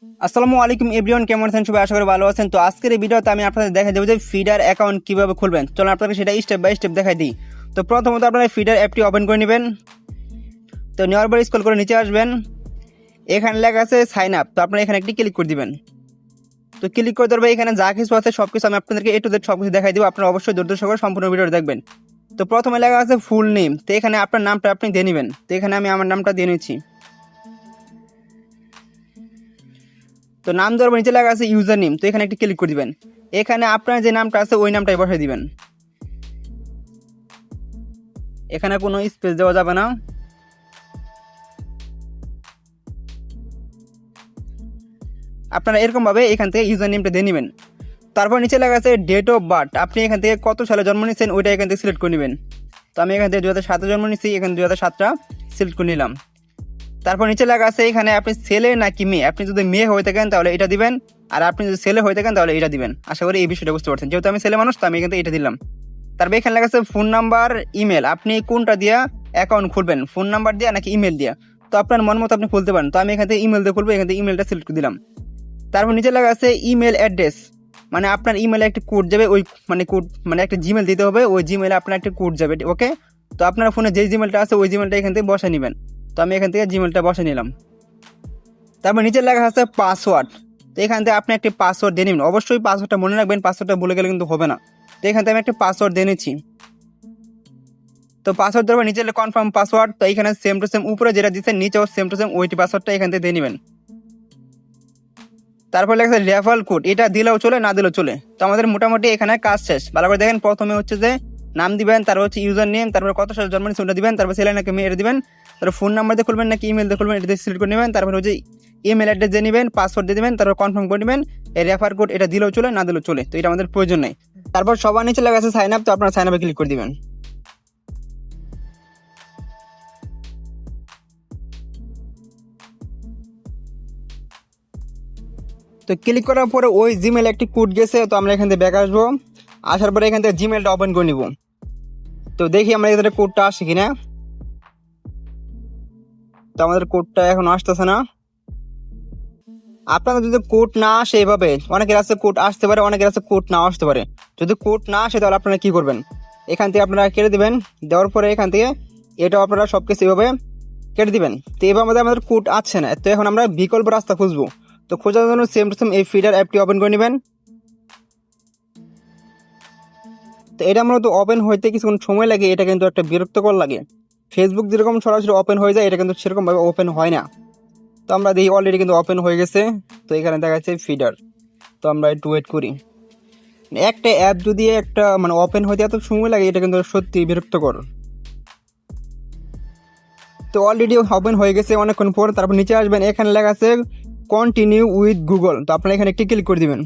আসসালামু আলাইকুম এভরিওয়ান, কেমন আছেন সবাই? আশা করি ভালো আছেন। তো আজকের এই ভিডিওতে আমি আপনাদের দেখাই দেবো যে ফিডার অ্যাকাউন্ট কিভাবে খুলবেন। চলুন আপনাকে সেটা স্টেপ বাই স্টেপ দেখাই দিই। তো প্রথমত আপনারা ফিডার অ্যাপটি ওপেন করে নেবেন। তো নেওয়ার পর স্ক্রল করে নিচে আসবেন, এখানে লেখা আছে সাইন আপ। তো আপনারা এখানে একটি ক্লিক করে দিবেন। তো ক্লিক করে দেওয়ার পর এখানে যা কিছু আছে সব কিছু আমি আপনাদেরকে এ টু জেড সব কিছু দেখাই দিব। আপনারা অবশ্যই ধৈর্য সহকারে সম্পূর্ণ ভিডিওটা দেখবেন। তো প্রথমে লেখা আছে ফুল নেম। তো এখানে আপনার নামটা আপনি দিয়ে নেবেন। তো এখানে আমি আমার নামটা দিয়ে নিচ্ছি। তো নাম দেওয়ার পর নিচে লেখা আছে ইউজার নেম। তো এখানে একটি ক্লিক করে দিবেন। এখানে আপনার যে নামটা আছে ওই নামটাই বসিয়ে দিবেন। এখানে কোনো স্পেস দেওয়া যাবে না। আপনারা এরকমভাবে এখান থেকে ইউজার নেমটা দিয়ে নেবেন। তারপর নিচে লেখা আছে ডেট অফ বার্থ। আপনি এখান থেকে কত সালে জন্ম নিচ্ছেন ওইটা এখান থেকে সিলেক্ট করে নেবেন। তো আমি এখান থেকে 2007 জন্ম নিচ্ছি, এখানে 2007টা সিলেক্ট করে নিলাম। তারপর নিচে লেখা আছে এখানে আপনি ছেলে নাকি মেয়ে। আপনি যদি মেয়ে হয়ে থাকেন তাহলে এটা দিবেন, আর আপনি যদি ছেলে হয়ে থাকেন তাহলে এটা দিবেন। আশা করি এই বিষয়টা বুঝতে পারছেন। যেহেতু আমি ছেলে মানুষ তো আমি এখান থেকে এটা দিলাম। তারপর এখানে লেখা আছে ফোন নাম্বার, ইমেল। আপনি কোনটা দিয়া অ্যাকাউন্ট খুলবেন, ফোন নাম্বার দিয়া নাকি ইমেল দিয়া। তো আপনার মন মতো আপনি খুলতে পারেন। তো আমি এখান থেকে ইমেল দিয়ে খুলবো, এখান থেকে ইমেলটা সিলেক্ট করে দিলাম। তারপর নিচে লেখা আছে ইমেল অ্যাড্রেস, মানে আপনার ইমেলে একটা কোড যাবে। ওই কোড একটা জিমেল দিতে হবে, ওই জিমেলে আপনার একটা কোড যাবে। ওকে, তো আপনার ফোনে যে জিমেলটা আছে ওই জিমেলটা এখান থেকে বসে নেবেন। তো আমি এখান থেকে জিমেলটা বসে নিলাম। তারপর নিচে লেখা আছে পাসওয়ার্ড। তো এখান থেকে আপনি একটি পাসওয়ার্ড দিয়ে নেবেন। অবশ্যই পাসওয়ার্ডটা মনে রাখবেন, পাসওয়ার্ডটা ভুলে গেলে কিন্তু হবে না। তো এখান থেকে আমি একটা পাসওয়ার্ড দিয়ে নিচ্ছি। তো পাসওয়ার্ড দেওয়ার নিচে কনফার্ম পাসওয়ার্ড। তো এখানে সেম টু সেম উপরে যেটা দিচ্ছেন নিচেও সেম টু সেম ওইটি পাসওয়ার্ডটা এখান থেকে দিয়ে নেবেন। তারপর লেখা আছে রেফারেল কোড। এটা দিলেও চলে, না দিলেও চলে। তো আমাদের মোটামুটি এখানে কাজ শেষ। ভালো করে দেখেন, প্রথমে হচ্ছে যে নাম দিবেন, তারপর হচ্ছে ইউজার নেম, তারপর কত সালে জন্ম নিচ্ছেন ওটা দিবেন, তারপর ছেলে নাকি মেয়ে এটা দিবেন, তারপর ফোন নাম্বার দিয়ে খুলবেন নাকি ইমেল দিয়ে খুলবেন এটা দিয়ে সিলেক্ট করে নেবেন। তারপর হচ্ছে ইমেল অ্যাড্রেস দিয়ে নেবেন, পাসওয়ার্ড দিয়ে দেবেন, তারপর কনফার্ম করে নেবেন। এই রেফার কোড এটা দিলেও চলে, না দিলেও চলে। তো এটা আমাদের প্রয়োজন নেই। তারপর সবার নিচে লেখা আছে সাইন আপ। তো আপনারা সাইন আপে ক্লিক করে দিবেন। তো ক্লিক করার পরে ওই জিমেল একটি কোড গেছে। তো আমরা এখান থেকে ব্যাক আসবো। আসার পরে এখান থেকে জিমেলটা ওপেন করে নিব। তো দেখি আমরা এখানে কোডটা আসে কিনা। তো আমাদের কোডটা এখন আসতেছে না। আপনাদের যদি কোড না আসে, এভাবে অনেকের আছে কোড আসতে পারে, অনেকের আছে কোড না আসতে পারে। যদি কোড না আসে তাহলে আপনারা কি করবেন, এখান থেকে আপনারা কেটে দিবেন। দেওয়ার পরে এখান থেকে এটা আপনারা সবকিছু এভাবে কেটে দিবেন। তো এভাবে আমাদের কোড আসছে না। তো এখন আমরা বিকল্প রাস্তা খুঁজবো। তো খোঁজার জন্য সেম টু সেম এই ফিডার অ্যাপটি ওপেন করে নেবেন। তো এটা মূলত ওপেন হইতে কিছুক্ষণ সময় লাগে। এটা কিন্তু একটা বিরক্তকর লাগে। ফেসবুক যেরকম সরাসরি ওপেন হয়ে যায়, এটা কিন্তু সেরকমভাবে ওপেন হয় না। তো আমরা দেখি অলরেডি কিন্তু ওপেন হয়ে গেছে। তো এখানে দেখা যাচ্ছে ফিডার। তো আমরা একটু ওয়েট করি। একটা অ্যাপ যদি একটা ওপেন হইতে এত সময় লাগে, এটা কিন্তু সত্যি বিরক্তকর। তো অলরেডি ওপেন হয়ে গেছে অনেকক্ষণ পর। তারপর নিচে আসবেন, এখানে লেখা আছে কন্টিনিউ উইথ গুগল। তো আপনারা এখানে একটি ক্লিক করে দিবেন।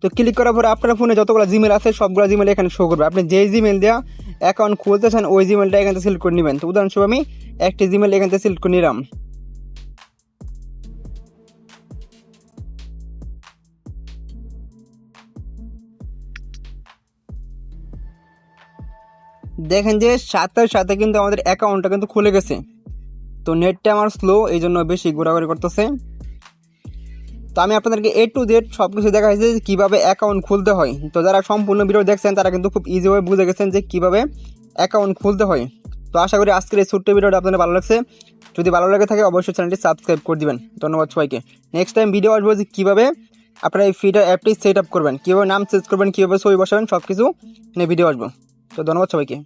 তো ক্লিক করার পরে আপনার ফোনে যতগুলো জিমেল আছে সবগুলো জিমেল এখানে শো করবে। আপনি যেই জিমেল দেওয়া অ্যাকাউন্ট খুলতেছেন ওই জিমেলটা এখান থেকে সিলেক্ট করে নেবেন। তো উদাহরণস্বরূপ আমি একটি জিমেল এখান থেকে সিলেক্ট করে নিলাম। দেখেন যে সাথে সাথে কিন্তু আমাদের অ্যাকাউন্টটা কিন্তু খুলে গেছে। তো নেটটা আমার স্লো, এই জন্য বেশি ঘোরাঘুরি করতেছে। তো আমি আপনাদেরকে এ টু জেড সব কিছু দেখা হয়েছে যে কীভাবে অ্যাকাউন্ট খুলতে হয়। তো যারা সম্পূর্ণ ভিডিও দেখছেন তারা কিন্তু খুব ইজিভাবে বুঝে গেছেন যে কীভাবে অ্যাকাউন্ট খুলতে হয়। তো আশা করি আজকের এই ছোট্ট ভিডিওটা আপনাদের ভালো লাগছে। যদি ভালো লাগে থাকে অবশ্যই চ্যানেলটি সাবস্ক্রাইব করে দিবেন। ধন্যবাদ সবাইকে। নেক্সট টাইম ভিডিও আসবো যে কীভাবে আপনারা এই ফিডার অ্যাপটি সেট আপ করবেন, কীভাবে নাম চেঞ্জ করবেন, কীভাবে ছবি বসাবেন, সব কিছু নিয়ে ভিডিও আসবো। তো ধন্যবাদ সবাইকে।